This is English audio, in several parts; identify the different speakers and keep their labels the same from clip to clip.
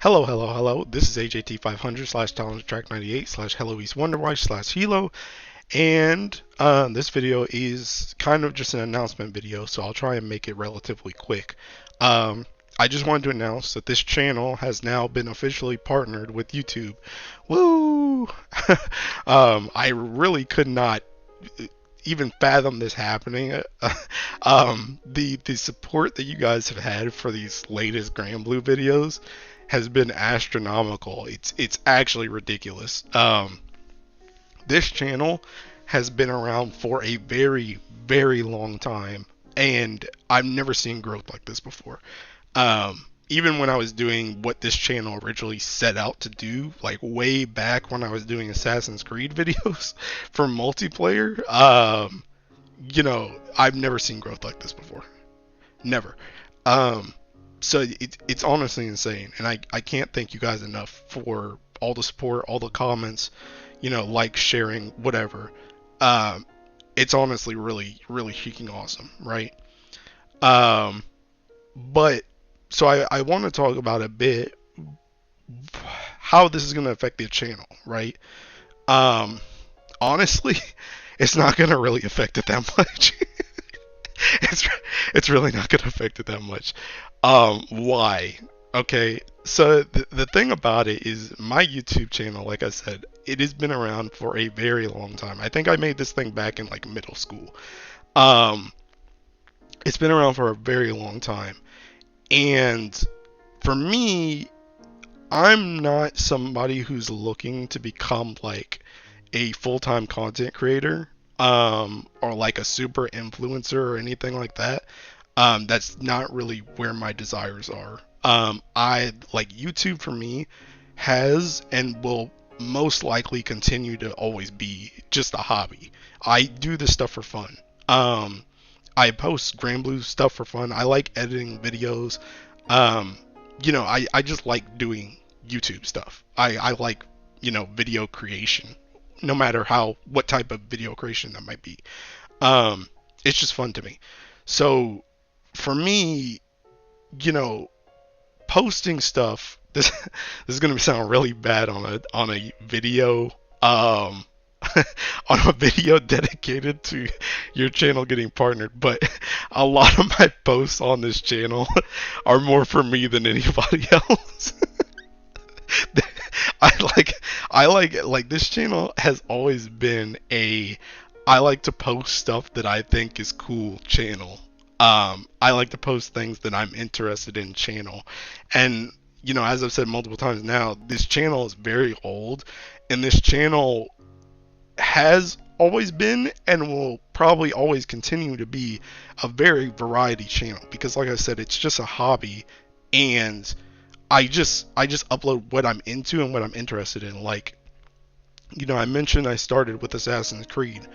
Speaker 1: Hello. This is AJT500 slash Talent Track 98 slash Hello East Wonderwise slash Hilo. And this video is kind of just an announcement video, so I'll try and make it relatively quick. I just wanted to announce that this channel has now been officially partnered with YouTube. Woo! I really could not even fathom this happening. The support that you guys have had for these latest Grand Blue videos has been astronomical. It's actually ridiculous. This channel has been around for a very long time, and I've never seen growth like this before. Even when I was doing what this channel originally set out to do, like way back when I was doing Assassin's Creed videos for multiplayer, I've never seen growth like this before. Never. Um, so it's honestly insane, and I can't thank you guys enough for all the support, all the comments, like, sharing, whatever. Um, it's honestly really freaking awesome, right? Um, but so I want to talk about a bit how this is going to affect the channel, right? Um, Honestly, it's not going to really affect it that much. it's it's really not going to affect it that much. Why? Okay, so the thing about it is my YouTube channel, like I said, it has been around for a very long time. I think I made this thing back in like middle school. Um, it's been around for a very long time, and for me, I'm not somebody who's looking to become like a full-time content creator, or like a super influencer or anything like that. That's not really where my desires are. I like YouTube for me has and will most likely continue to always be just a hobby. I do this stuff for fun. I post Grand Blue stuff for fun. I like editing videos. Um, I just like doing YouTube stuff. I like, video creation, no matter what type of video creation that might be. Um, it's just fun to me. So for me, you know, posting stuff. This is gonna sound really bad on a video. Um, on a video dedicated to your channel getting partnered, but a lot of my posts on this channel are more for me than anybody else. I like I like this channel has always been a I like to post stuff that I think is cool channel. I like to post things that I'm interested in channel. And as I've said multiple times now, this channel is very old, and this channel has always been and will probably always continue to be a very variety channel because, like I said, it's just a hobby, and I just upload what I'm into and what I'm interested in. Like, I mentioned I started with Assassin's Creed,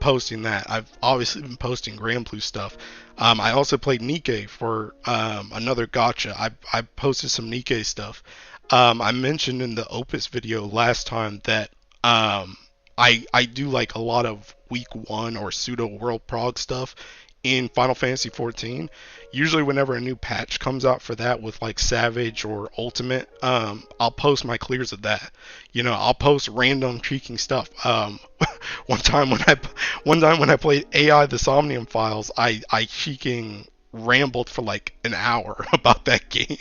Speaker 1: posting that. I've obviously been posting Grand Blue stuff. I also played Nikke for another gotcha. I posted some Nikke stuff. I mentioned in the Opus video last time that I do like a lot of week one or pseudo world prog stuff in Final Fantasy 14. Usually whenever a new patch comes out for that with like Savage or Ultimate, I'll post my clears of that. I'll post random cheeking stuff. one time when I one time when I played AI the Somnium Files, I cheeking rambled for like an hour about that game.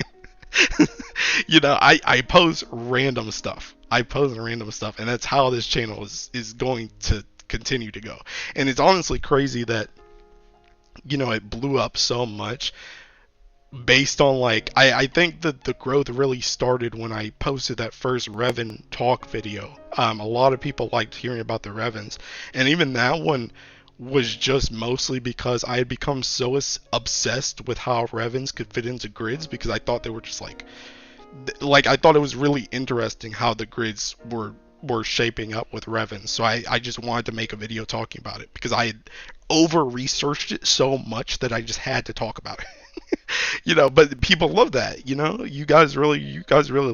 Speaker 1: I post random stuff. I post random stuff, and that's how this channel is going to continue to go. And it's honestly crazy that it blew up so much based on, like, I think that the growth really started when I posted that first Revan talk video. A lot of people liked hearing about the Revans, and even that one was just mostly because I had become so obsessed with how Revans could fit into grids, because I thought they were just like I thought it was really interesting how the grids were shaping up with Revan. So I just wanted to make a video talking about it because I had over researched it so much that I just had to talk about it. But people love that. You guys really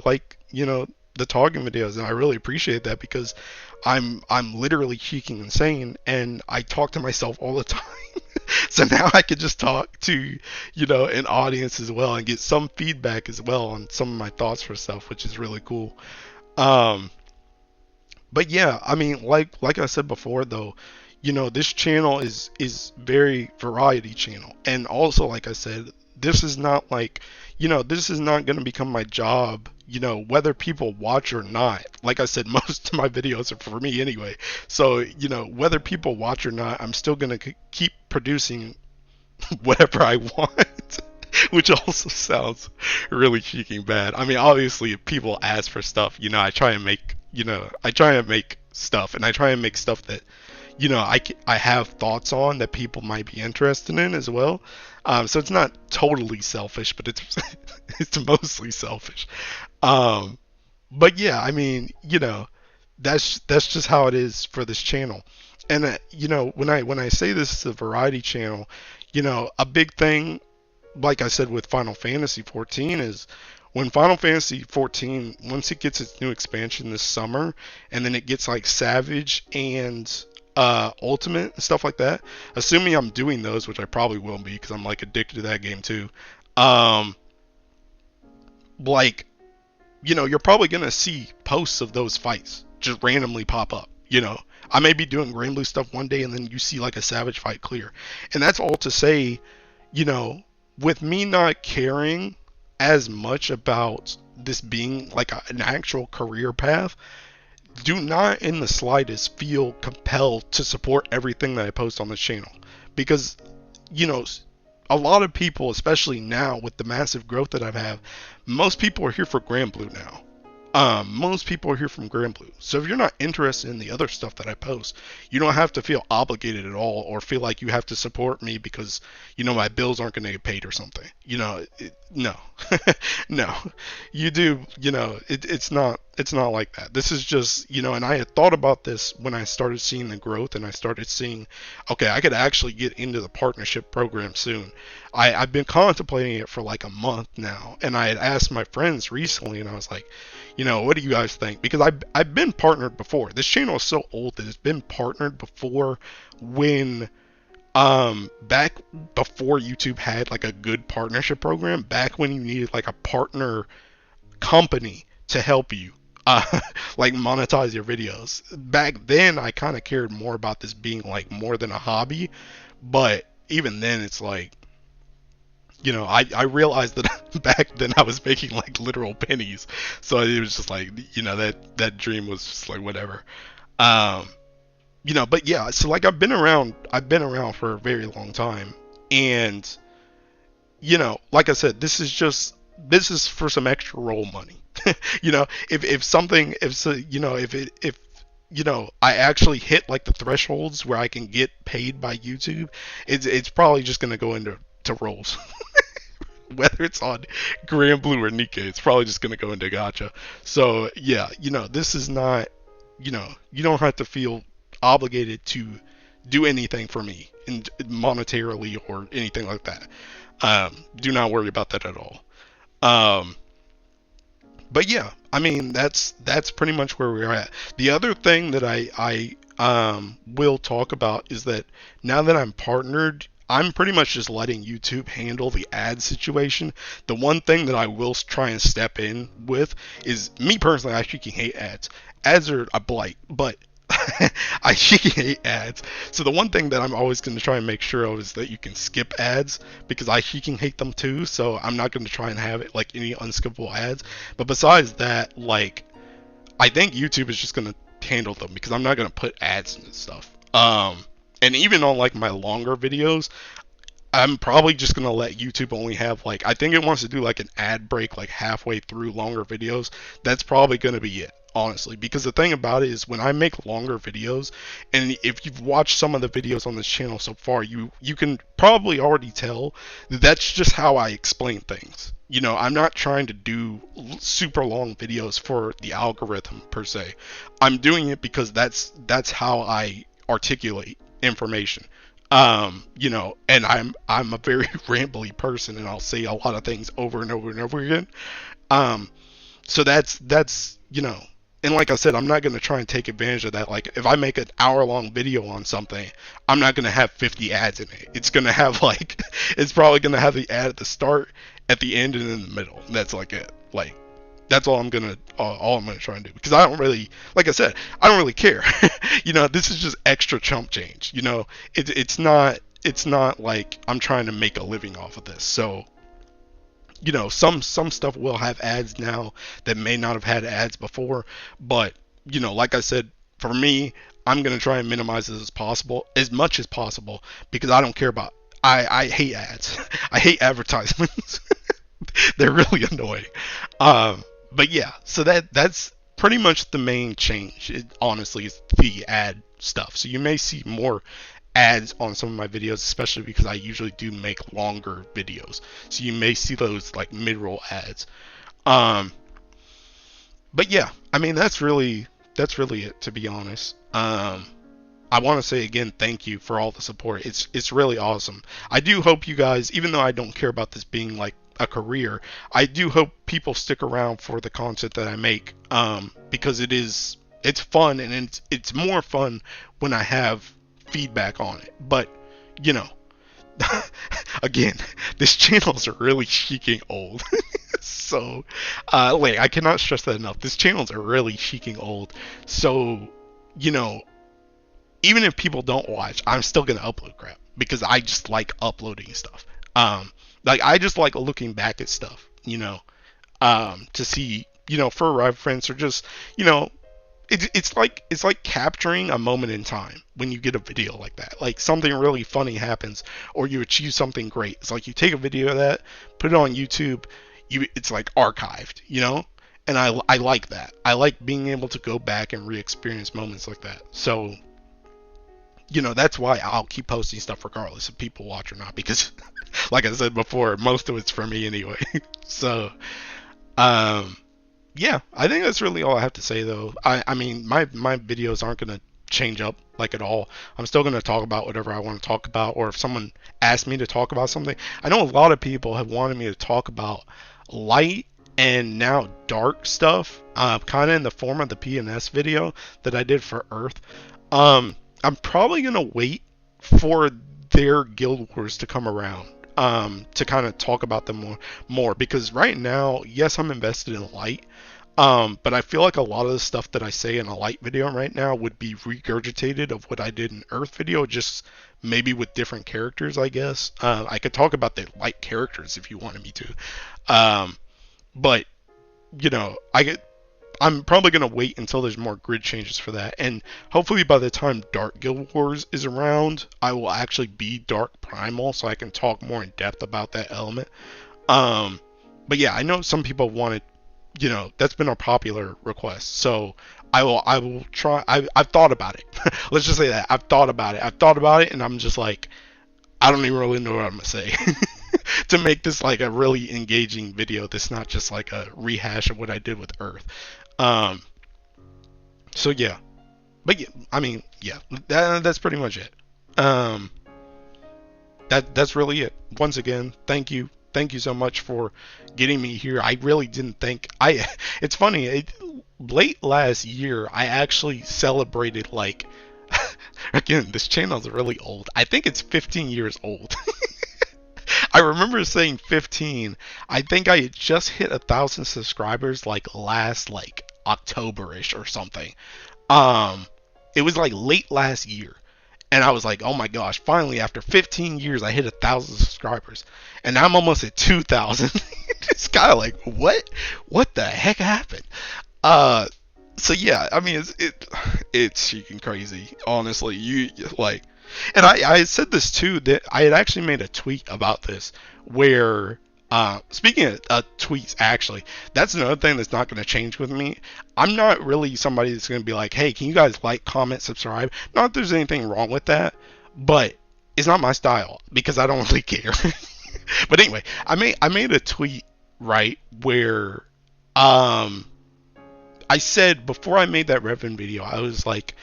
Speaker 1: like, the talking videos, and I really appreciate that because I'm literally cheeking insane, and I talk to myself all the time. So now I could just talk to, an audience as well and get some feedback as well on some of my thoughts for stuff, which is really cool. Um, but yeah, I mean, like I said before, though, this channel is very variety channel, and also like I said, this is not like, this is not going to become my job. Whether people watch or not. Like I said, most of my videos are for me anyway. So whether people watch or not, I'm still going to keep producing whatever I want. Which also sounds really cheeky and bad. I mean, obviously, if people ask for stuff, I try and make stuff, and I try and make stuff that, I have thoughts on that people might be interested in as well. So it's not totally selfish, but it's it's mostly selfish. Um, but yeah, I mean, that's just how it is for this channel. And when I say this is a variety channel, a big thing, like I said with Final Fantasy 14, is when Final Fantasy 14, once it gets its new expansion this summer, and then it gets like Savage and Ultimate and stuff like that. Assuming I'm doing those, which I probably will be because I'm like addicted to that game too. Um, like you're probably gonna see posts of those fights just randomly pop up. I may be doing Granblue stuff one day, and then you see like a Savage fight clear, and that's all to say, you know, with me not caring as much about this being like an actual career path, do not in the slightest feel compelled to support everything that I post on this channel. Because, you know, a lot of people, especially now with the massive growth that I've had, most people are here for Granblue now. Most people are here from Granblue. So if you're not interested in the other stuff that I post, you don't have to feel obligated at all or feel like you have to support me because, my bills aren't going to get paid or something. No. No. You do, it's not like that. This is just, and I had thought about this when I started seeing the growth and I started seeing, okay, I could actually get into the partnership program soon. I've been contemplating it for like a month now, and I had asked my friends recently, and I was like, what do you guys think? Because I've been partnered before. This channel is so old that it's been partnered before when back before YouTube had like a good partnership program, back when you needed like a partner company to help you like monetize your videos. Back then I kind of cared more about this being like more than a hobby, but even then it's like I realized that back then I was making like literal pennies. So it was just like, that dream was just like whatever. Um, but yeah, so like I've been around for a very long time. And, like I said, this is for some extra roll money. If something, if, so, if I actually hit like the thresholds where I can get paid by YouTube, it's probably just going to go into rolls. Whether it's on Granblue or Nikkei, it's probably just going to go into Gacha. So yeah, this is not, you don't have to feel obligated to do anything for me monetarily or anything like that. Do not worry about that at all. Um, but yeah, I mean that's pretty much where we're at. The other thing that I will talk about is that now that I'm partnered, I'm pretty much just letting YouTube handle the ad situation. The one thing that I will try and step in with is me personally. I freaking hate ads. Ads are a blight, but I freaking hate ads. So the one thing that I'm always going to try and make sure of is that you can skip ads because I freaking hate them too. So I'm not going to try and have it like any unskippable ads. But besides that, like I think YouTube is just going to handle them because I'm not going to put ads in this stuff. And even on like my longer videos, I'm probably just gonna let YouTube only have like I think it wants to do like an ad break like halfway through longer videos. That's probably gonna be it, honestly. Because the thing about it is when I make longer videos, and if you've watched some of the videos on this channel so far, you can probably already tell that that's just how I explain things. I'm not trying to do super long videos for the algorithm per se. I'm doing it because that's how I articulate information. And I'm a very rambly person, and I'll say a lot of things over and over and over again. Um, so that's and like I said, I'm not going to try and take advantage of that. Like, if I make an hour-long video on something, I'm not going to have 50 ads in it. It's going to have like, it's probably going to have the ad at the start, at the end, and in the middle. That's like it. Like, that's all I'm gonna try and do, because I don't really, like I said, I don't really care. This is just extra chump change. It's not like I'm trying to make a living off of this. So some stuff will have ads now that may not have had ads before, but like I said, for me, I'm gonna try and minimize this as possible, as much as possible, because I don't care about. I hate ads. I hate advertisements. They're really annoying. But yeah, so that's pretty much the main change. It honestly is the ad stuff. So you may see more ads on some of my videos, especially because I usually do make longer videos. So you may see those like mid-roll ads. Um, but yeah, I mean that's really it, to be honest. I want to say again, thank you for all the support. It's really awesome. I do hope you guys, even though I don't care about this being like a career, I do hope people stick around for the content that I make, because it's fun, and it's more fun when I have feedback on it. But you know, again, this channel is really sheeking old. So, like, I cannot stress that enough. This channels are really sheeking old. So, you know, even if people don't watch, I'm still gonna upload crap because I just like uploading stuff. Like, I just like looking back at stuff, to see, for reference, or just, you know, it's like capturing a moment in time when you get a video like that. Like, something really funny happens, or you achieve something great. It's like you take a video of that, put it on YouTube, it's like archived, and I like that. I like being able to go back and re-experience moments like that. So, that's why I'll keep posting stuff regardless if people watch or not, because like I said before, most of it's for me anyway. So, um, yeah, I think that's really all I have to say, though. I mean, my videos aren't gonna change up like at all. I'm still gonna talk about whatever I want to talk about, or if someone asks me to talk about something. I know a lot of people have wanted me to talk about light and now dark stuff, kind of in the form of the PNS video that I did for Earth. I'm probably gonna wait for their Guild Wars to come around, to kind of talk about them more, because right now, yes, I'm invested in light, but I feel like a lot of the stuff that I say in a light video right now would be regurgitated of what I did in Earth video, just maybe with different characters, I guess. I could talk about the light characters if you wanted me to, but I'm probably going to wait until there's more grid changes for that. And hopefully by the time Dark Guild Wars is around, I will actually be Dark Primal, so I can talk more in depth about that element. But yeah, I know some people wanted, that's been a popular request. So I will try. I've thought about it. Let's just say that. I've thought about it, and I'm just like, I don't even really know what I'm going to say. To make this like a really engaging video that's not just like a rehash of what I did with Earth. Um, so yeah, but yeah, I mean, yeah, that's pretty much it. Um, that's really it. Once again, thank you so much for getting me here. I really didn't think I. It's funny. Late last year, I actually celebrated like. Again, this channel is really old. I think it's 15 years old. I remember saying 15. I think I had just hit 1,000 subscribers like last like October-ish or something. Um, it was like late last year, and I was like, oh my gosh, finally after 15 years, I hit 1,000 subscribers, and I'm almost at 2,000. It's kind of like, what the heck happened? Uh, so yeah, I mean, it's freaking crazy, honestly. You like, and I said this too, that I had actually made a tweet about this, where speaking of tweets, actually, that's another thing that's not going to change with me. I'm not really somebody that's going to be like, hey, can you guys like, comment, subscribe? Not that there's anything wrong with that, but it's not my style because I don't really care. But anyway, I made a tweet, right, where um I said, before I made that Revan video, I was like,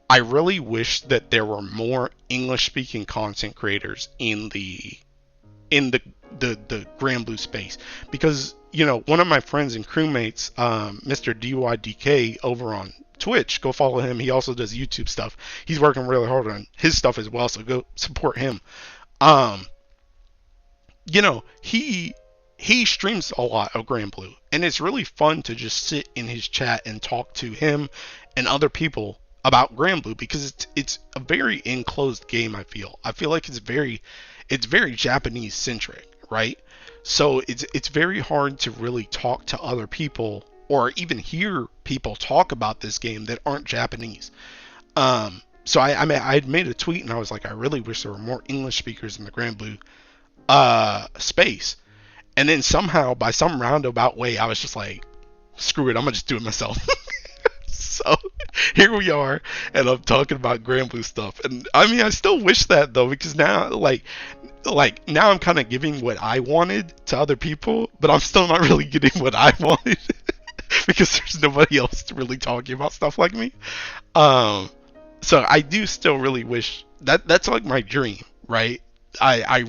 Speaker 1: I really wish that there were more English speaking content creators in the Grand Blue space, because one of my friends and crewmates, Mr. DYDK over on Twitch, go follow him. He also does YouTube stuff. He's working really hard on his stuff as well, so go support him. Um, he streams a lot of Grand Blue, and it's really fun to just sit in his chat and talk to him and other people about Grand Blue, because it's a very enclosed game. I feel like it's very Japanese centric, right? So it's very hard to really talk to other people or even hear people talk about this game that aren't Japanese. So I had made a tweet and I was like, I really wish there were more English speakers in the Grand Blue space. And then somehow, by some roundabout way, I was just like, screw it, I'm gonna just do it myself. So here we are, and I'm talking about Grand Blue stuff. And I mean, I still wish that though, because now, like now I'm kind of giving what I wanted to other people, but I'm still not really getting what I wanted because there's nobody else really talking about stuff like me. Um, so I do still really wish that's like my dream, right? I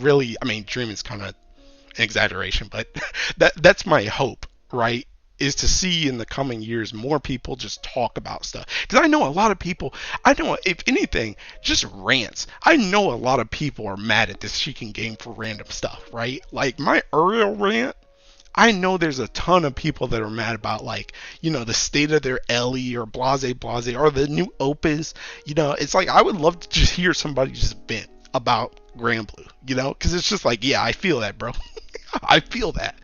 Speaker 1: mean, dream is kind of exaggeration, but that's my hope, right? Is to see in the coming years more people just talk about stuff. Because I know a lot of people, I know, if anything, just rants. I know a lot of people are mad at this Sheikah game for random stuff, right? Like my Uriel rant, I know there's a ton of people that are mad about, like, the state of their Ellie or blase blase or the new Opus. It's like I would love to just hear somebody just vent about Grand Blue, because it's just like, yeah, I feel that, bro. I feel that,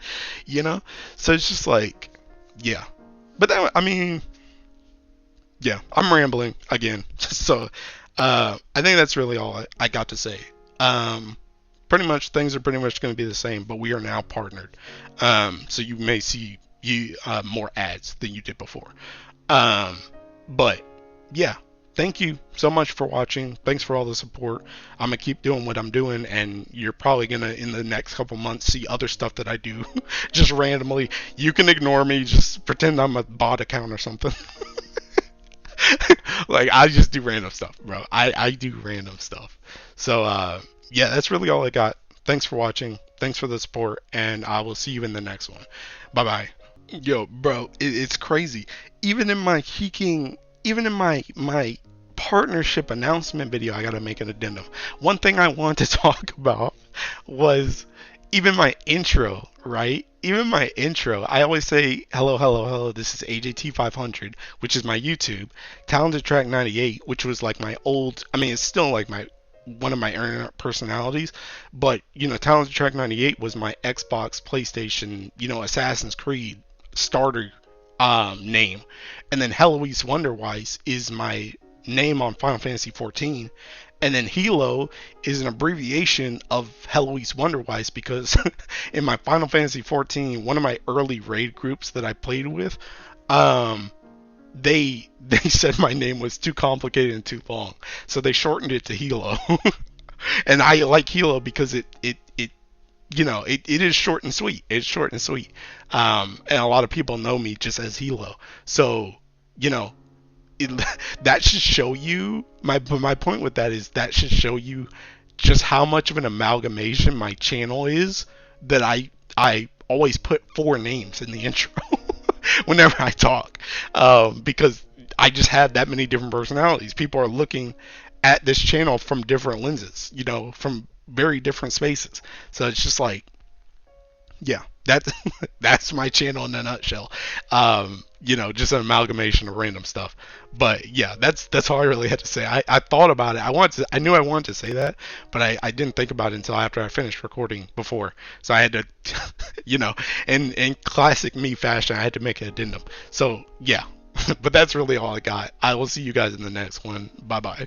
Speaker 1: you know? So it's just like, yeah. But that, I mean, yeah, I'm rambling again. So I think that's really all I got to say. Pretty much things are pretty much going to be the same, but we are now partnered. So you may see more ads than you did before. Um, but yeah, thank you so much for watching. Thanks for all the support. I'm gonna keep doing what I'm doing, and you're probably gonna in the next couple months see other stuff that I do just randomly. You can ignore me, just pretend I'm a bot account or something. Like I just do random stuff, bro. I do random stuff. So yeah, that's really all I got. Thanks for watching. Thanks for the support, and I will see you in the next one. Bye bye. Yo, bro, it's crazy. Even in my Heeking, even in my partnership announcement video, I gotta make an addendum. One thing I want to talk about was even my intro, right? Even my intro, I always say hello, hello, hello. This is AJT 500, which is my YouTube. Talented Track 98, which was like my old. I mean, it's still like my one of my internet personalities, but Talented Track 98 was my Xbox, PlayStation, Assassin's Creed starter name, and then Heloise Wonderwise is my name on Final Fantasy 14, and then Hilo is an abbreviation of Heloise Wonderwise because in my Final Fantasy 14, one of my early raid groups that I played with, they said my name was too complicated and too long, so they shortened it to Hilo. And I like Hilo because it is short and sweet. It's short and sweet. And a lot of people know me just as Hilo. So, you know, it, that should show you my point with that is that should show you just how much of an amalgamation my channel is, that I always put four names in the intro whenever I talk, because I just have that many different personalities. People are looking at this channel from different lenses, from very different spaces. So it's just like, yeah, that's that's my channel in a nutshell. Just an amalgamation of random stuff. But yeah, that's all I really had to say. I thought about it. I knew I wanted to say that, but I didn't think about it until after I finished recording before. So I had to, in classic me fashion, I had to make an addendum. So yeah, but that's really all I got. I will see you guys in the next one. Bye bye.